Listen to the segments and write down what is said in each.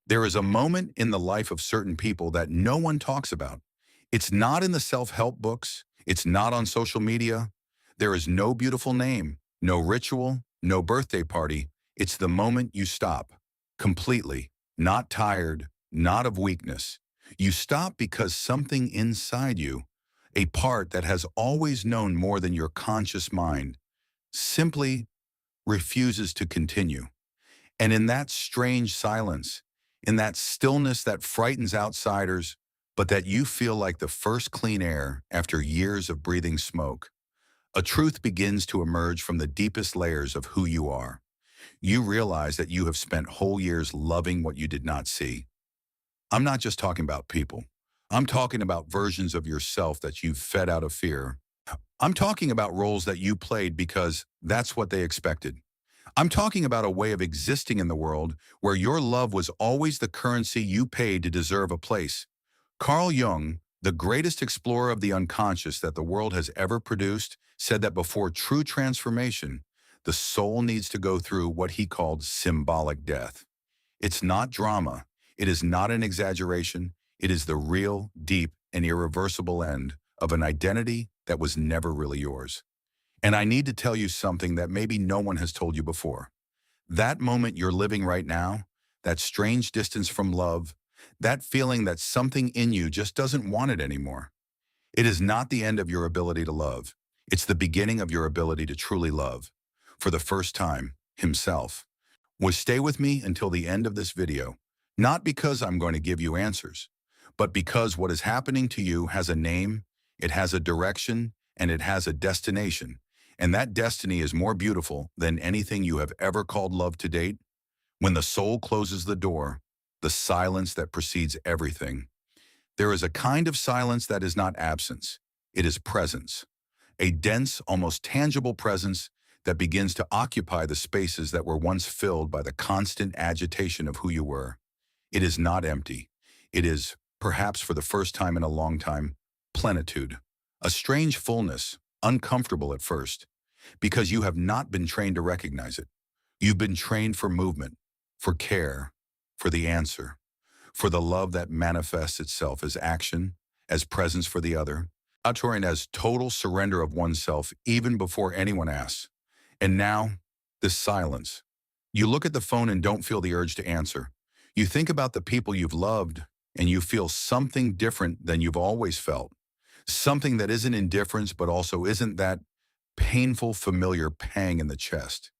There is a moment in the life of certain people that no one talks about. It's not in the self-help books. It's not on social media. There is no beautiful name, no ritual, no birthday party. It's the moment you stop. Completely. Not tired, not of weakness. You stop because something inside you, a part that has always known more than your conscious mind, simply refuses to continue. And in that strange silence, in that stillness that frightens outsiders, but that you feel like the first clean air after years of breathing smoke, a truth begins to emerge from the deepest layers of who you are. You realize that you have spent whole years loving what you did not see. I'm not just talking about people. I'm talking about versions of yourself that you've fed out of fear. I'm talking about roles that you played because that's what they expected. I'm talking about a way of existing in the world where your love was always the currency you paid to deserve a place. Carl Jung, the greatest explorer of the unconscious that the world has ever produced, said that before true transformation, the soul needs to go through what he called symbolic death. It's not drama. It is not an exaggeration. It is the real, deep, and irreversible end of an identity that was never really yours. And I need to tell you something that maybe no one has told you before. That moment you're living right now, that strange distance from love, that feeling that something in you just doesn't want it anymore. It is not the end of your ability to love. It's the beginning of your ability to truly love. For the first time, himself. Stay with me until the end of this video, not because I'm going to give you answers, but because what is happening to you has a name, it has a direction, and it has a destination. And that destiny is more beautiful than anything you have ever called love to date. When the soul closes the door, the silence that precedes everything. There is a kind of silence that is not absence. It is presence. A dense, almost tangible presence that begins to occupy the spaces that were once filled by the constant agitation of who you were. It is not empty. It is, perhaps for the first time in a long time, plenitude. A strange fullness, uncomfortable at first, because you have not been trained to recognize it. You've been trained for movement, for care, for the answer, for the love that manifests itself as action, as presence for the other, and as total surrender of oneself even before anyone asks. And now, this silence. You look at the phone and don't feel the urge to answer. You think about the people you've loved, and you feel something different than you've always felt. Something that isn't indifference, but also isn't that painful, familiar pang in the chest.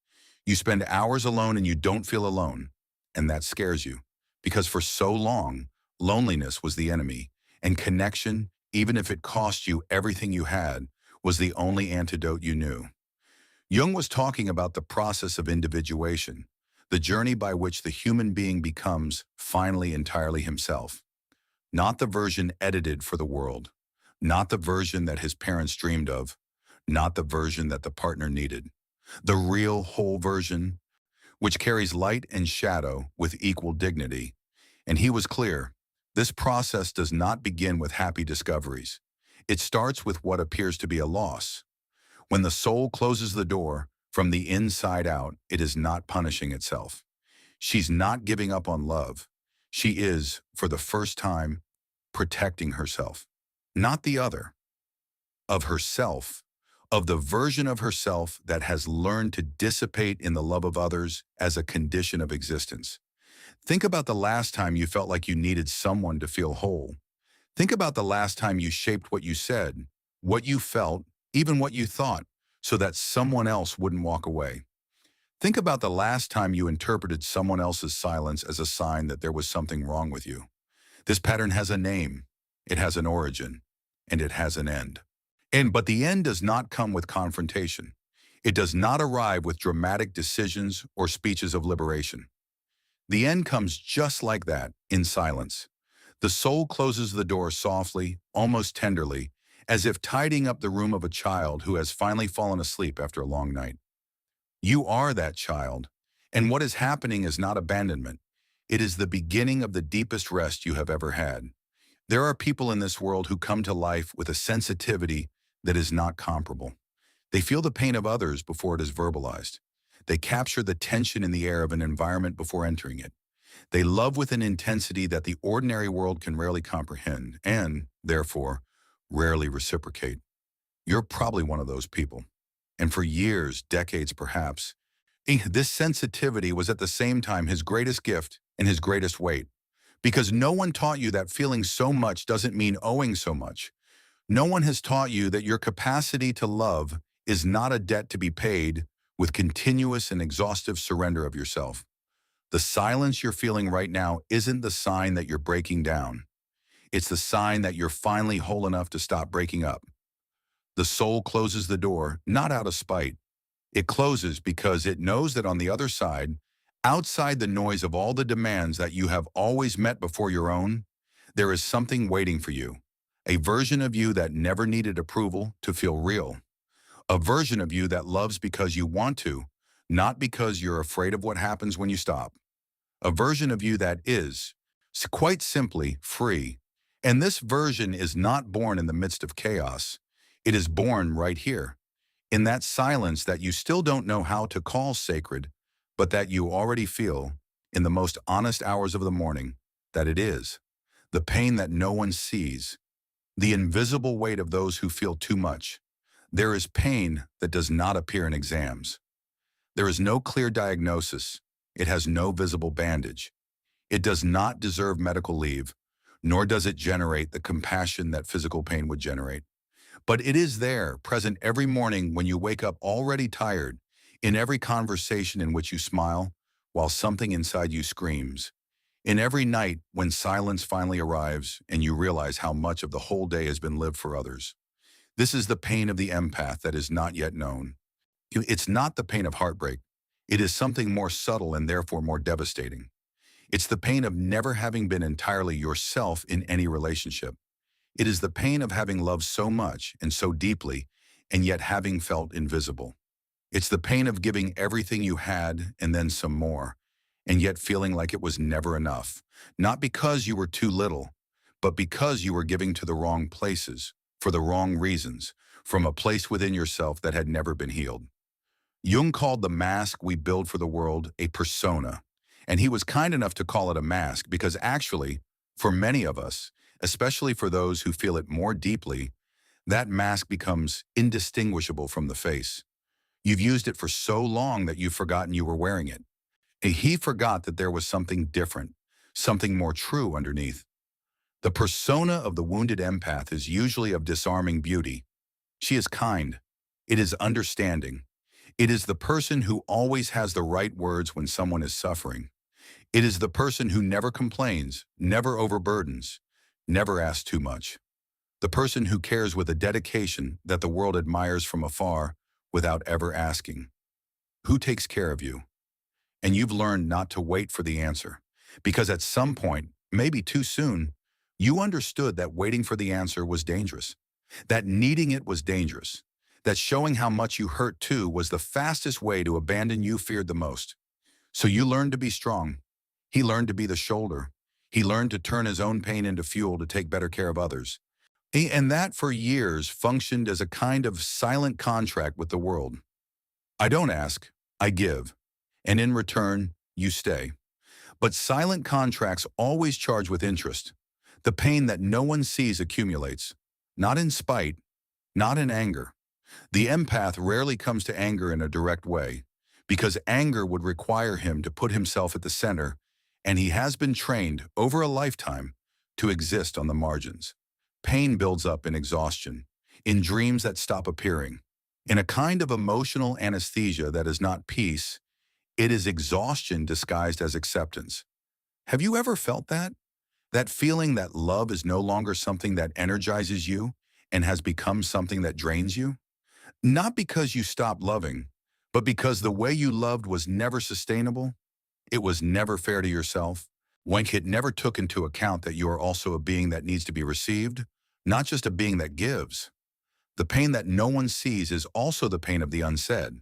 You spend hours alone and you don't feel alone, and that scares you. Because for so long, loneliness was the enemy, and connection, even if it cost you everything you had, was the only antidote you knew. Jung was talking about the process of individuation, the journey by which the human being becomes, finally, entirely himself. Not the version edited for the world, not the version that his parents dreamed of, not the version that the partner needed. The real, whole version, which carries light and shadow with equal dignity. And he was clear, this process does not begin with happy discoveries. It starts with what appears to be a loss. When the soul closes the door, from the inside out, it is not punishing itself. She's not giving up on love. She is, for the first time, protecting herself. Not the other. Of herself. Of the version of herself that has learned to dissipate in the love of others as a condition of existence. Think about the last time you felt like you needed someone to feel whole. Think about the last time you shaped what you said, what you felt, even what you thought, so that someone else wouldn't walk away. Think about the last time you interpreted someone else's silence as a sign that there was something wrong with you. This pattern has a name, it has an origin, and it has an end. But the end does not come with confrontation. It does not arrive with dramatic decisions or speeches of liberation. The end comes just like that, in silence. The soul closes the door softly, almost tenderly, as if tidying up the room of a child who has finally fallen asleep after a long night. You are that child, and what is happening is not abandonment. It is the beginning of the deepest rest you have ever had. There are people in this world who come to life with a sensitivity that is not comparable. They feel the pain of others before it is verbalized. They capture the tension in the air of an environment before entering it. They love with an intensity that the ordinary world can rarely comprehend and, therefore, rarely reciprocate. You're probably one of those people. And for years, decades perhaps, this sensitivity was at the same time his greatest gift and his greatest weight. Because no one taught you that feeling so much doesn't mean owing so much. No one has taught you that your capacity to love is not a debt to be paid with continuous and exhaustive surrender of yourself. The silence you're feeling right now isn't the sign that you're breaking down. It's the sign that you're finally whole enough to stop breaking up. The soul closes the door, not out of spite. It closes because it knows that on the other side, outside the noise of all the demands that you have always met before your own, there is something waiting for you. A version of you that never needed approval to feel real. A version of you that loves because you want to, not because you're afraid of what happens when you stop. A version of you that is, quite simply, free. And this version is not born in the midst of chaos. It is born right here, in that silence that you still don't know how to call sacred, but that you already feel, in the most honest hours of the morning, that it is. The pain that no one sees, the invisible weight of those who feel too much. There is pain that does not appear in exams. There is no clear diagnosis. It has no visible bandage. It does not deserve medical leave, nor does it generate the compassion that physical pain would generate. But it is there, present every morning when you wake up already tired, in every conversation in which you smile, while something inside you screams, in every night when silence finally arrives and you realize how much of the whole day has been lived for others. This is the pain of the empath that is not yet known. It's not the pain of heartbreak. It is something more subtle and therefore more devastating. It's the pain of never having been entirely yourself in any relationship. It is the pain of having loved so much and so deeply, and yet having felt invisible. It's the pain of giving everything you had and then some more, and yet feeling like it was never enough. Not because you were too little, but because you were giving to the wrong places, for the wrong reasons, from a place within yourself that had never been healed. Jung called the mask we build for the world a persona, and he was kind enough to call it a mask because actually, for many of us, especially for those who feel it more deeply, that mask becomes indistinguishable from the face. You've used it for so long that you've forgotten you were wearing it. And he forgot that there was something different, something more true underneath. The persona of the wounded empath is usually of disarming beauty. She is kind. It is understanding. It is the person who always has the right words when someone is suffering. It is the person who never complains, never overburdens, never asks too much. The person who cares with a dedication that the world admires from afar without ever asking. Who takes care of you? And you've learned not to wait for the answer, because at some point, maybe too soon, you understood that waiting for the answer was dangerous, that needing it was dangerous, that showing how much you hurt too was the fastest way to abandon you feared the most. So you learned to be strong. He learned to be the shoulder. He learned to turn his own pain into fuel to take better care of others. And that for years functioned as a kind of silent contract with the world. I don't ask, I give, and in return, you stay. But silent contracts always charge with interest. The pain that no one sees accumulates, not in spite, not in anger. The empath rarely comes to anger in a direct way, because anger would require him to put himself at the center, and he has been trained over a lifetime to exist on the margins. Pain builds up in exhaustion, in dreams that stop appearing, in a kind of emotional anesthesia that is not peace. It is exhaustion disguised as acceptance. Have you ever felt that? That feeling that love is no longer something that energizes you and has become something that drains you? Not because you stopped loving, but because the way you loved was never sustainable. It was never fair to yourself. It never took into account that you are also a being that needs to be received, not just a being that gives. The pain that no one sees is also the pain of the unsaid.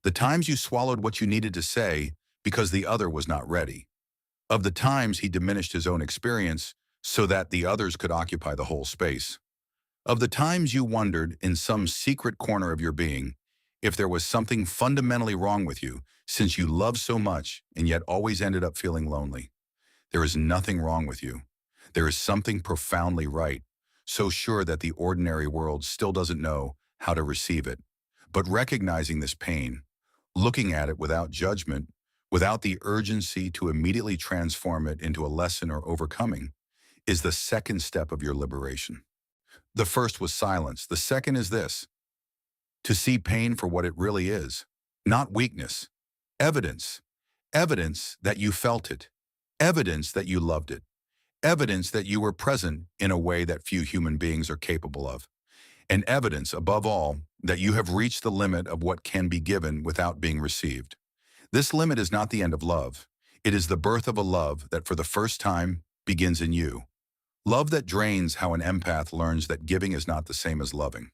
The times you swallowed what you needed to say because the other was not ready. Of the times he diminished his own experience so that the others could occupy the whole space. Of the times you wondered in some secret corner of your being if there was something fundamentally wrong with you since you loved so much and yet always ended up feeling lonely. There is nothing wrong with you. There is something profoundly right, so sure that the ordinary world still doesn't know how to receive it. But recognizing this pain, looking at it without judgment, without the urgency to immediately transform it into a lesson or overcoming, is the second step of your liberation. The first was silence. The second is this: to see pain for what it really is, not weakness. Evidence. Evidence that you felt it. Evidence that you loved it. Evidence that you were present in a way that few human beings are capable of. And evidence, above all, that you have reached the limit of what can be given without being received. This limit is not the end of love. It is the birth of a love that for the first time begins in you. Love that drains how an empath learns that giving is not the same as loving.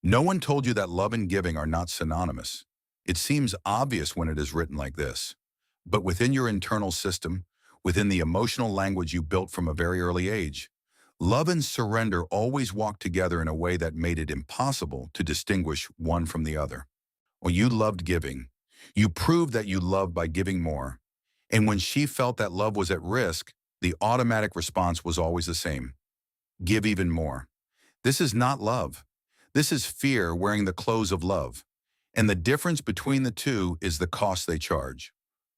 No one told you that love and giving are not synonymous. It seems obvious when it is written like this. But within your internal system, within the emotional language you built from a very early age, love and surrender always walked together in a way that made it impossible to distinguish one from the other. When you loved giving, you proved that you loved by giving more. And when she felt that love was at risk, the automatic response was always the same: give even more. This is not love. This is fear wearing the clothes of love. And the difference between the two is the cost they charge.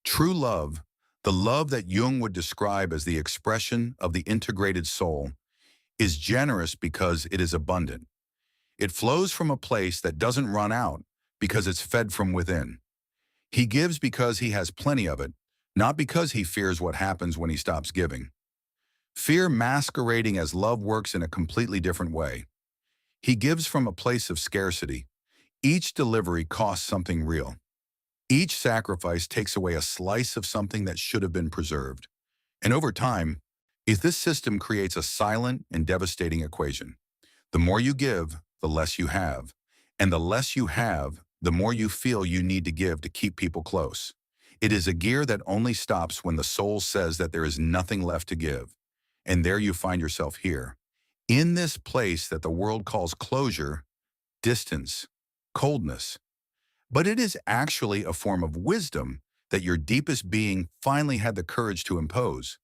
True love, the love that Jung would describe as the expression of the integrated soul, is generous because it is abundant. It flows from a place that doesn't run out because it's fed from within. He gives because he has plenty of it, not because he fears what happens when he stops giving. Fear masquerading as love works in a completely different way. He gives from a place of scarcity. Each delivery costs something real. Each sacrifice takes away a slice of something that should have been preserved. And over time, if this system creates a silent and devastating equation. The more you give, the less you have. And the less you have, the more you feel you need to give to keep people close. It is a gear that only stops when the soul says that there is nothing left to give. And there you find yourself here, in this place that the world calls closure, distance, coldness. But it is actually a form of wisdom that your deepest being finally had the courage to impose.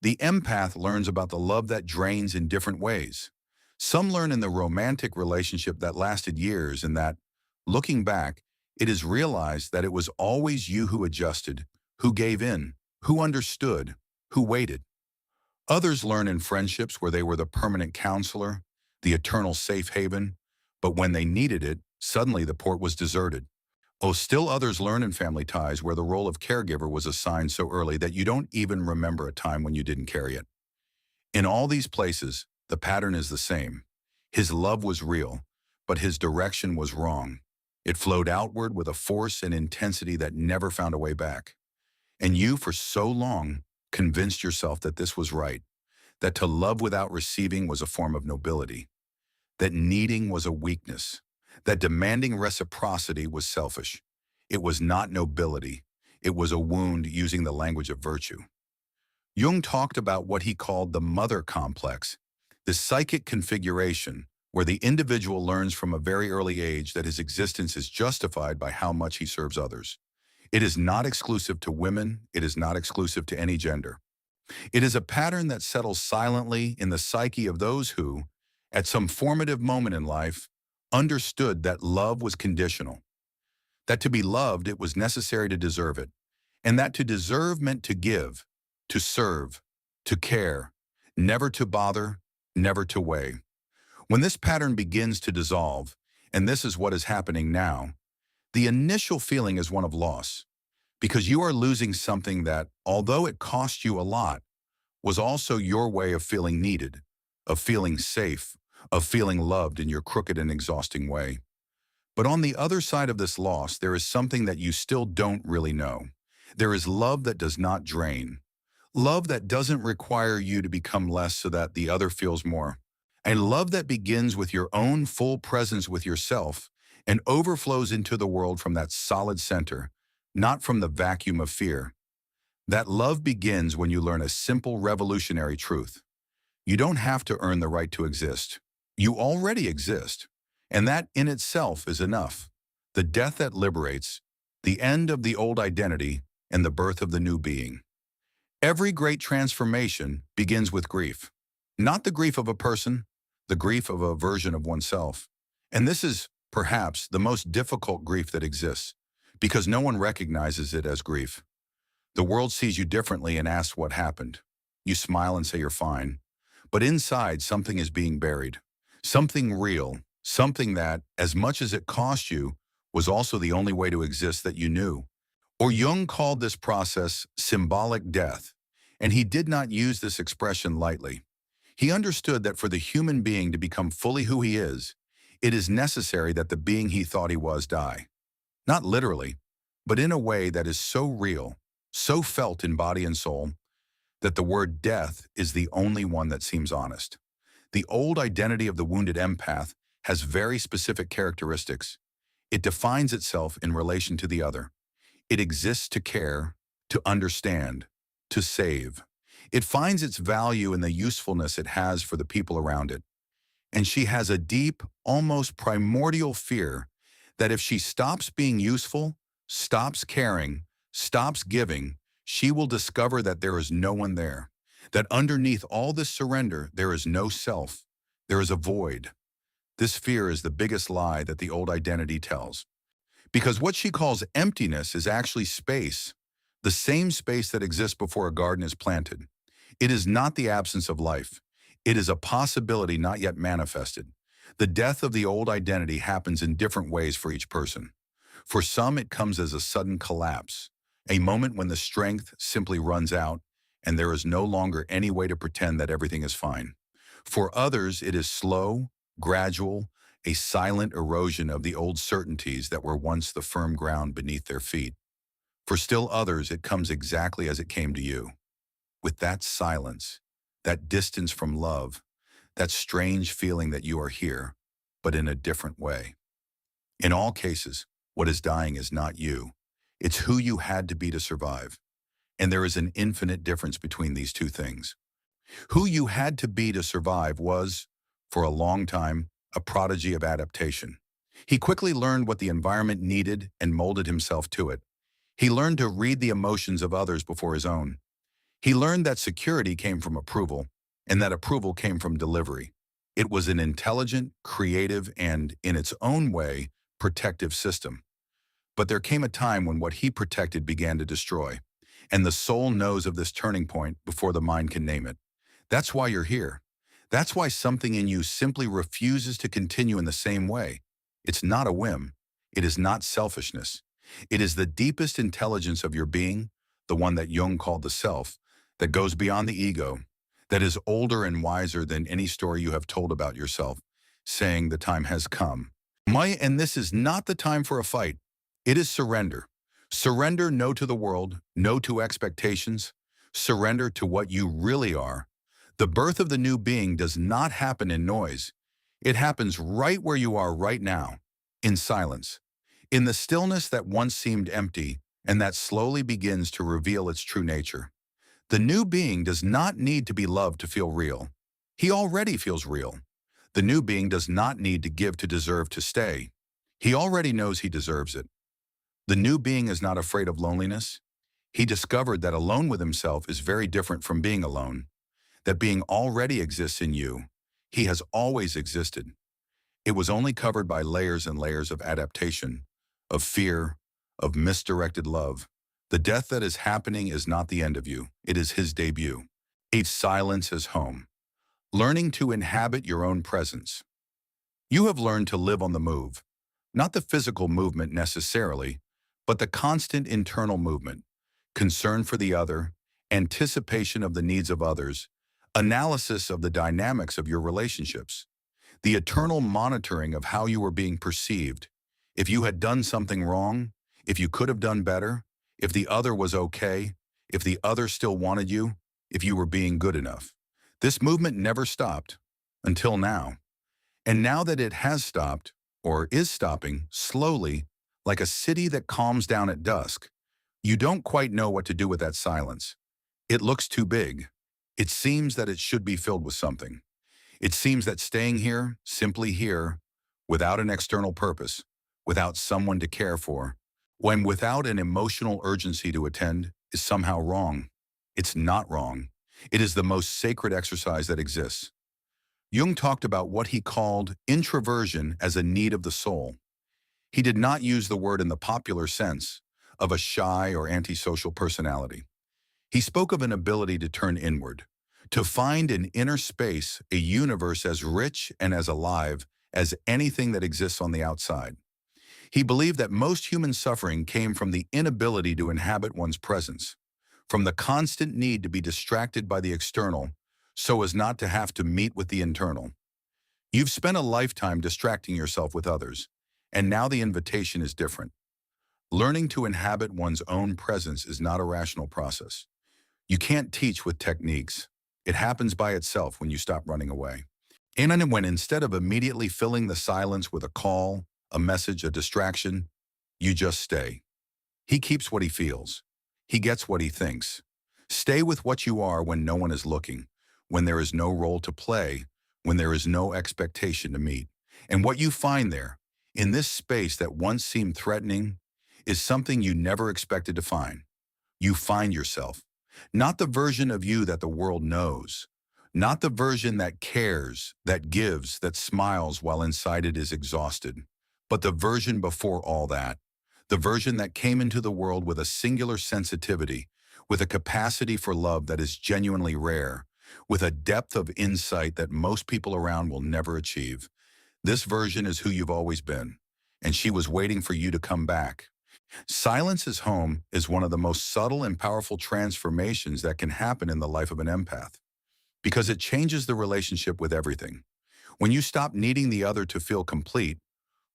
The empath learns about the love that drains in different ways. Some learn in the romantic relationship that lasted years and that, looking back, it is realized that it was always you who adjusted, who gave in, who understood, who waited. Others learn in friendships where they were the permanent counselor, the eternal safe haven, but when they needed it, suddenly the port was deserted. Oh, still others learn in family ties where the role of caregiver was assigned so early that you don't even remember a time when you didn't carry it. In all these places, the pattern is the same. His love was real, but his direction was wrong. It flowed outward with a force and intensity that never found a way back. And you, for so long, convinced yourself that this was right, that to love without receiving was a form of nobility, that needing was a weakness, that demanding reciprocity was selfish. It was not nobility. It was a wound using the language of virtue. Jung talked about what he called the mother complex, the psychic configuration where the individual learns from a very early age that his existence is justified by how much he serves others. It is not exclusive to women. It is not exclusive to any gender. It is a pattern that settles silently in the psyche of those who, at some formative moment in life, understood that love was conditional, that to be loved it was necessary to deserve it, and that to deserve meant to give, to serve, to care, never to bother, never to weigh. When this pattern begins to dissolve, and this is what is happening now, the initial feeling is one of loss, because you are losing something that, although it cost you a lot, was also your way of feeling needed, of feeling safe, of feeling loved in your crooked and exhausting way. But on the other side of this loss, there is something that you still don't really know. There is love that does not drain. Love that doesn't require you to become less so that the other feels more. And love that begins with your own full presence with yourself and overflows into the world from that solid center, not from the vacuum of fear. That love begins when you learn a simple revolutionary truth. You don't have to earn the right to exist. You already exist. And that in itself is enough. The death that liberates, the end of the old identity, and the birth of the new being. Every great transformation begins with grief. Not the grief of a person, the grief of a version of oneself. And this is, perhaps, the most difficult grief that exists, because no one recognizes it as grief. The world sees you differently and asks what happened. You smile and say you're fine. But inside, something is being buried. Something real. Something that, as much as it cost you, was also the only way to exist that you knew. Or Jung called this process symbolic death, and he did not use this expression lightly. He understood that for the human being to become fully who he is, it is necessary that the being he thought he was die. Not literally, but in a way that is so real, so felt in body and soul, that the word death is the only one that seems honest. The old identity of the wounded empath has very specific characteristics. It defines itself in relation to the other. It exists to care, to understand, to save. It finds its value in the usefulness it has for the people around it. And she has a deep, almost primordial fear that if she stops being useful, stops caring, stops giving, she will discover that there is no one there. That underneath all this surrender, there is no self. There is a void. This fear is the biggest lie that the old identity tells. Because what she calls emptiness is actually space, the same space that exists before a garden is planted. It is not the absence of life. It is a possibility not yet manifested. The death of the old identity happens in different ways for each person. For some, it comes as a sudden collapse, a moment when the strength simply runs out and there is no longer any way to pretend that everything is fine. For others, it is slow, gradual, a silent erosion of the old certainties that were once the firm ground beneath their feet. For still others, it comes exactly as it came to you, with that silence, that distance from love, that strange feeling that you are here, but in a different way. In all cases, what is dying is not you. It's who you had to be to survive. And there is an infinite difference between these two things. Who you had to be to survive was, for a long time, a prodigy of adaptation. He quickly learned what the environment needed and molded himself to it. He learned to read the emotions of others before his own. He learned that security came from approval, and that approval came from delivery. It was an intelligent, creative, and, in its own way, protective system. But there came a time when what he protected began to destroy, and the soul knows of this turning point before the mind can name it. That's why you're here. That's why something in you simply refuses to continue in the same way. It's not a whim. It is not selfishness. It is the deepest intelligence of your being, the one that Jung called the self, that goes beyond the ego, that is older and wiser than any story you have told about yourself, saying the time has come. And this is not the time for a fight. It is surrender. Surrender no to the world, no to expectations. Surrender to what you really are. The birth of the new being does not happen in noise. It happens right where you are right now, in silence, in the stillness that once seemed empty and that slowly begins to reveal its true nature. The new being does not need to be loved to feel real. He already feels real. The new being does not need to give to deserve to stay. He already knows he deserves it. The new being is not afraid of loneliness. He discovered that alone with himself is very different from being alone, that being already exists in you. He has always existed. It was only covered by layers and layers of adaptation, of fear, of misdirected love. The death that is happening is not the end of you. It is his debut. Each silence is home. Learning to inhabit your own presence. You have learned to live on the move, not the physical movement necessarily, but the constant internal movement, concern for the other, anticipation of the needs of others, analysis of the dynamics of your relationships, the eternal monitoring of how you were being perceived. If you had done something wrong, if you could have done better, if the other was okay, if the other still wanted you, if you were being good enough. This movement never stopped, until now. And now that it has stopped, or is stopping, slowly, like a city that calms down at dusk, you don't quite know what to do with that silence. It looks too big. It seems that it should be filled with something. It seems that staying here, simply here, without an external purpose, without someone to care for, when without an emotional urgency to attend, is somehow wrong. It's not wrong. It is the most sacred exercise that exists. Jung talked about what he called introversion as a need of the soul. He did not use the word in the popular sense of a shy or antisocial personality. He spoke of an ability to turn inward, to find an inner space, a universe as rich and as alive as anything that exists on the outside. He believed that most human suffering came from the inability to inhabit one's presence, from the constant need to be distracted by the external so as not to have to meet with the internal. You've spent a lifetime distracting yourself with others, and now the invitation is different. Learning to inhabit one's own presence is not a rational process. You can't teach with techniques. It happens by itself when you stop running away. And when instead of immediately filling the silence with a call, a message, a distraction, you just stay. He keeps what he feels. He gets what he thinks. Stay with what you are when no one is looking, when there is no role to play, when there is no expectation to meet. And what you find there, in this space that once seemed threatening, is something you never expected to find. You find yourself. Not the version of you that the world knows. Not the version that cares, that gives, that smiles while inside it is exhausted. But the version before all that. The version that came into the world with a singular sensitivity, with a capacity for love that is genuinely rare, with a depth of insight that most people around will never achieve. This version is who you've always been, and she was waiting for you to come back. Silence is home is one of the most subtle and powerful transformations that can happen in the life of an empath, because it changes the relationship with everything. When you stop needing the other to feel complete,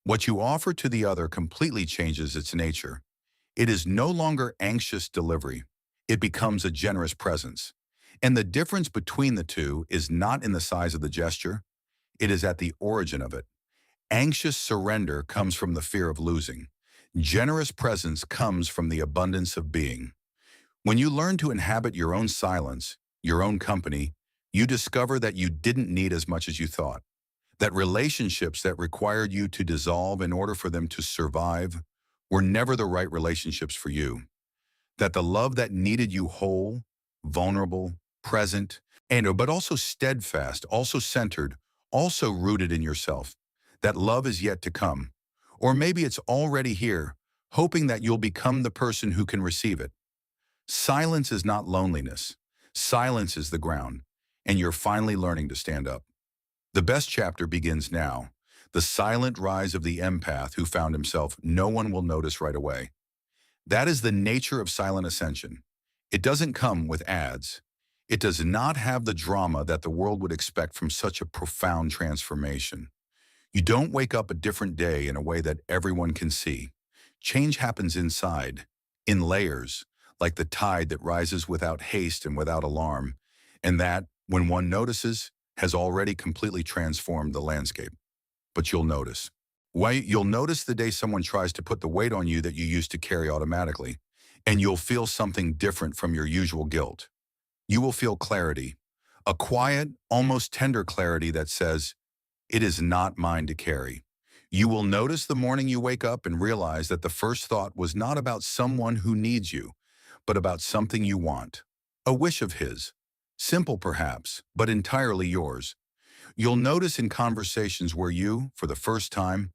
what you offer to the other completely changes its nature. It is no longer anxious delivery. It becomes a generous presence. And the difference between the two is not in the size of the gesture, it is at the origin of it. Anxious surrender comes from the fear of losing. Generous presence comes from the abundance of being. When you learn to inhabit your own silence, your own company, you discover that you didn't need as much as you thought. That relationships that required you to dissolve in order for them to survive were never the right relationships for you. That the love that needed you whole, vulnerable, present, but also steadfast, also centered, also rooted in yourself. That love is yet to come. Or maybe it's already here, hoping that you'll become the person who can receive it. Silence is not loneliness. Silence is the ground, and you're finally learning to stand up. The best chapter begins now, the silent rise of the empath who found himself no one will notice right away. That is the nature of silent ascension. It doesn't come with ads. It does not have the drama that the world would expect from such a profound transformation. You don't wake up a different day in a way that everyone can see. Change happens inside, in layers, like the tide that rises without haste and without alarm, and that, when one notices, has already completely transformed the landscape. But you'll notice. Why? You'll notice the day someone tries to put the weight on you that you used to carry automatically, and you'll feel something different from your usual guilt. You will feel clarity, a quiet, almost tender clarity that says, "It is not mine to carry." You will notice the morning you wake up and realize that the first thought was not about someone who needs you, but about something you want. A wish of his. Simple perhaps, but entirely yours. You'll notice in conversations where you, for the first time,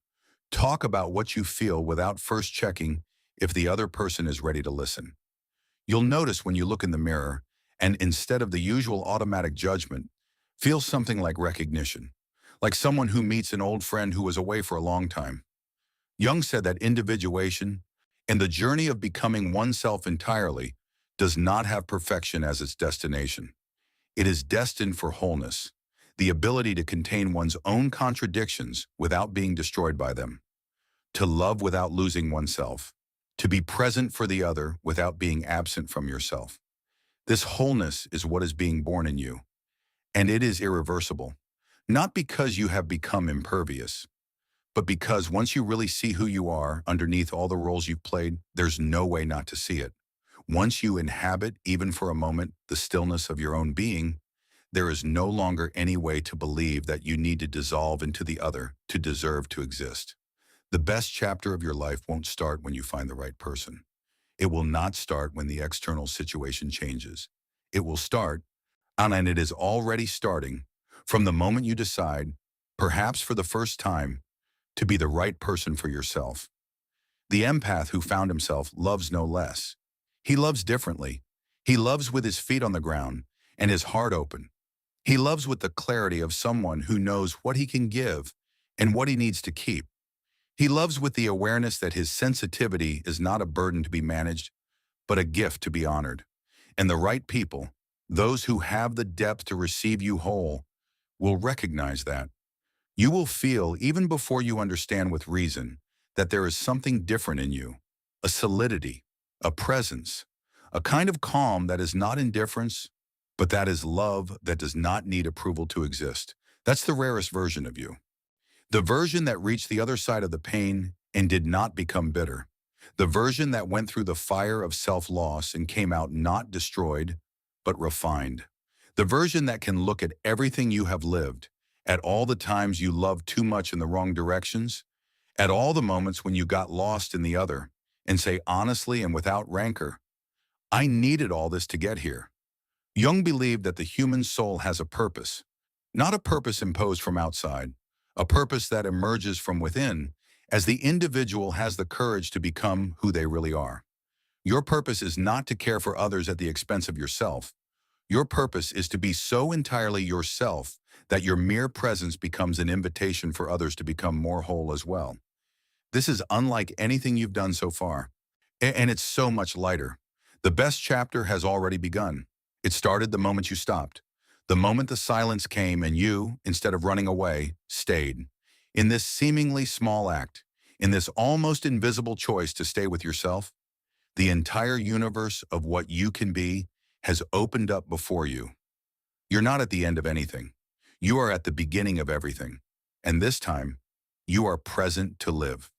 talk about what you feel without first checking if the other person is ready to listen. You'll notice when you look in the mirror and instead of the usual automatic judgment, feel something like recognition, like someone who meets an old friend who was away for a long time. Jung said that individuation and the journey of becoming oneself entirely does not have perfection as its destination. It is destined for wholeness, the ability to contain one's own contradictions without being destroyed by them, to love without losing oneself, to be present for the other without being absent from yourself. This wholeness is what is being born in you, and it is irreversible, not because you have become impervious, but because once you really see who you are underneath all the roles you've played, there's no way not to see it. Once you inhabit, even for a moment, the stillness of your own being, there is no longer any way to believe that you need to dissolve into the other to deserve to exist. The best chapter of your life won't start when you find the right person. It will not start when the external situation changes. It will start, and it is already starting, from the moment you decide, perhaps for the first time, to be the right person for yourself. The empath who found himself loves no less. He loves differently. He loves with his feet on the ground and his heart open. He loves with the clarity of someone who knows what he can give and what he needs to keep. He loves with the awareness that his sensitivity is not a burden to be managed, but a gift to be honored. And the right people, those who have the depth to receive you whole, will recognize that. You will feel, even before you understand with reason, that there is something different in you, a solidity, a presence, a kind of calm that is not indifference, but that is love that does not need approval to exist. That's the rarest version of you. The version that reached the other side of the pain and did not become bitter. The version that went through the fire of self-loss and came out not destroyed, but refined. The version that can look at everything you have lived, at all the times you loved too much in the wrong directions, at all the moments when you got lost in the other, and say honestly and without rancor, I needed all this to get here. Jung believed that the human soul has a purpose, not a purpose imposed from outside, a purpose that emerges from within as the individual has the courage to become who they really are. Your purpose is not to care for others at the expense of yourself. Your purpose is to be so entirely yourself that your mere presence becomes an invitation for others to become more whole as well. This is unlike anything you've done so far. And it's so much lighter. The best chapter has already begun. It started the moment you stopped. The moment the silence came and you, instead of running away, stayed. In this seemingly small act, in this almost invisible choice to stay with yourself, the entire universe of what you can be has opened up before you. You're not at the end of anything. You are at the beginning of everything. And this time, you are present to live.